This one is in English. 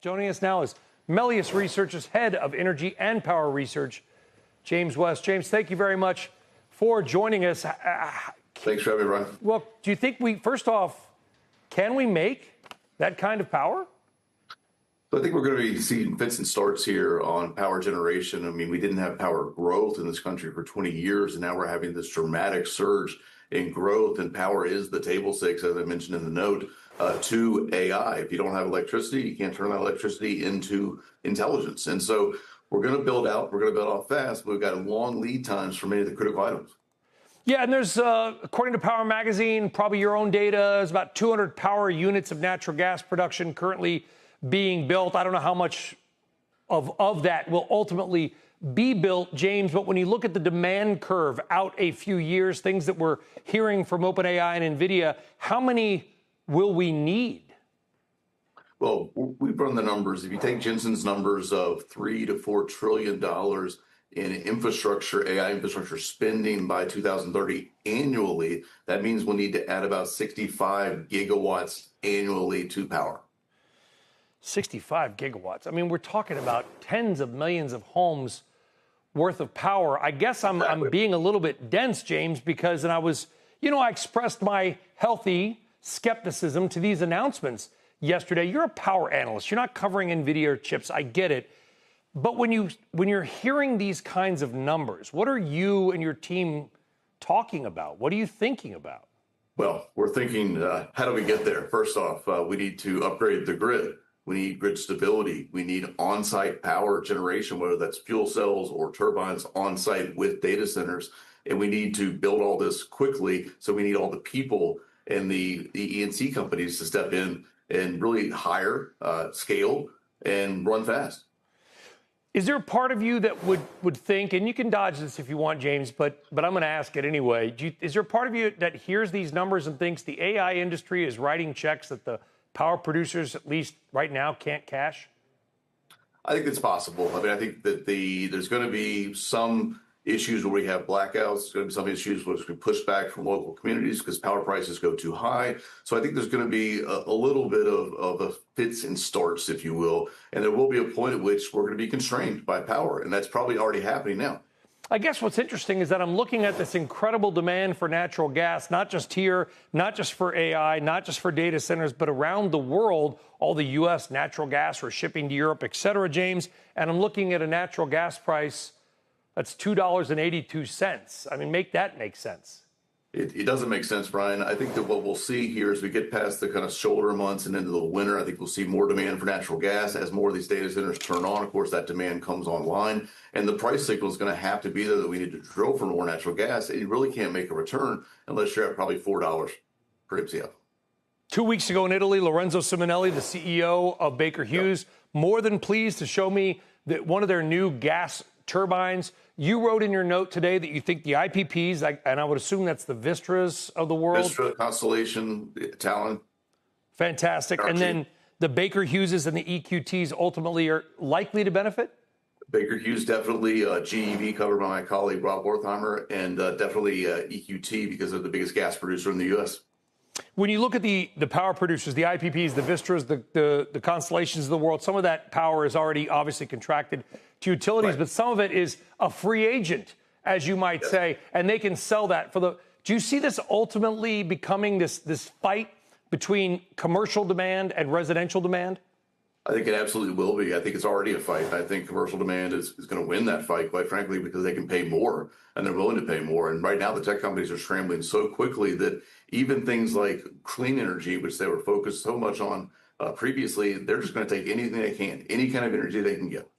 Joining us now is Melius Research's head of energy and power research, James West. James, thank you very much for joining us. Thanks for having me, Ryan. Well, do you think first off, can we make that kind of power? So I think we're going to be seeing fits and starts here on power generation. I mean, we didn't have power growth in this country for 20 years, and now we're having this dramatic surge in growth, and power is the table stakes, as I mentioned in the note, to AI. If you don't have electricity, you can't turn that electricity into intelligence. And so we're going to build out, we're going to build out fast, but we've got long lead times for many of the critical items. Yeah, and there's, according to Power Magazine, probably your own data, there's about 200 power units of natural gas production currently being built. I don't know how much of that will ultimately be built, James, but when you look at the demand curve out a few years, things that we're hearing from OpenAI and NVIDIA, how many will we need? Well, we've run the numbers. If you take Jensen's numbers of $3 to $4 trillion in infrastructure, AI infrastructure spending by 2030 annually, that means we'll need to add about 65 gigawatts annually to power. 65 gigawatts. I mean, we're talking about tens of millions of homes worth of power. I guess I'm being a little bit dense, James, because, and I expressed my healthy skepticism to these announcements yesterday. You're a power analyst. You're not covering NVIDIA chips. I get it. But when you're hearing these kinds of numbers, what are you and your team talking about? What are you thinking about? Well, we're thinking, how do we get there? First off, we need to upgrade the grid. We need grid stability. We need on-site power generation, whether that's fuel cells or turbines on-site with data centers. And we need to build all this quickly. So we need all the people and the E&C companies to step in and really hire, scale, and run fast. Is there a part of you that would think, and you can dodge this if you want, James, but I'm going to ask it anyway. Is there a part of you that hears these numbers and thinks the AI industry is writing checks that the power producers, at least right now, can't cash? I think it's possible. I mean, I think that there's going to be some issues where we have blackouts. There's going to be some issues where we push back from local communities because power prices go too high. So I think there's going to be a little bit of a fits and starts, if you will. And there will be a point at which we're going to be constrained by power. And that's probably already happening now. I guess what's interesting is that I'm looking at this incredible demand for natural gas, not just here, not just for AI, not just for data centers, but around the world, all the U.S. natural gas we're shipping to Europe, et cetera, James. And I'm looking at a natural gas price that's $2.82. I mean, make that make sense. It doesn't make sense, Brian. I think that what we'll see here as we get past the kind of shoulder months and into the winter, I think we'll see more demand for natural gas as more of these data centers turn on. Of course, that demand comes online, and the price signal is going to have to be there that we need to drill for more natural gas. And you really can't make a return unless you're at probably $4 per MCF. 2 weeks ago in Italy, Lorenzo Simonelli, the CEO of Baker Hughes, more than pleased to show me that one of their new gas turbines. You wrote in your note today that you think the IPPs, and I would assume that's the Vistras of the world. Vistra, Constellation, Talon. Fantastic. And then the Baker Hugheses and the EQTs ultimately are likely to benefit? Baker Hughes, definitely GEV, covered by my colleague Rob Wertheimer, and definitely EQT because they're the biggest gas producer in the U.S. When you look at the power producers, the IPPs, the Vistras, the Constellations of the world, some of that power is already obviously contracted to utilities, right, but some of it is a free agent, as you might say, and they can sell that for the. Do you see this ultimately becoming this fight between commercial demand and residential demand? I think it absolutely will be. I think it's already a fight. I think commercial demand is going to win that fight, quite frankly, because they can pay more and they're willing to pay more. And right now, the tech companies are scrambling so quickly that even things like clean energy, which they were focused so much on previously, they're just going to take anything they can, any kind of energy they can get.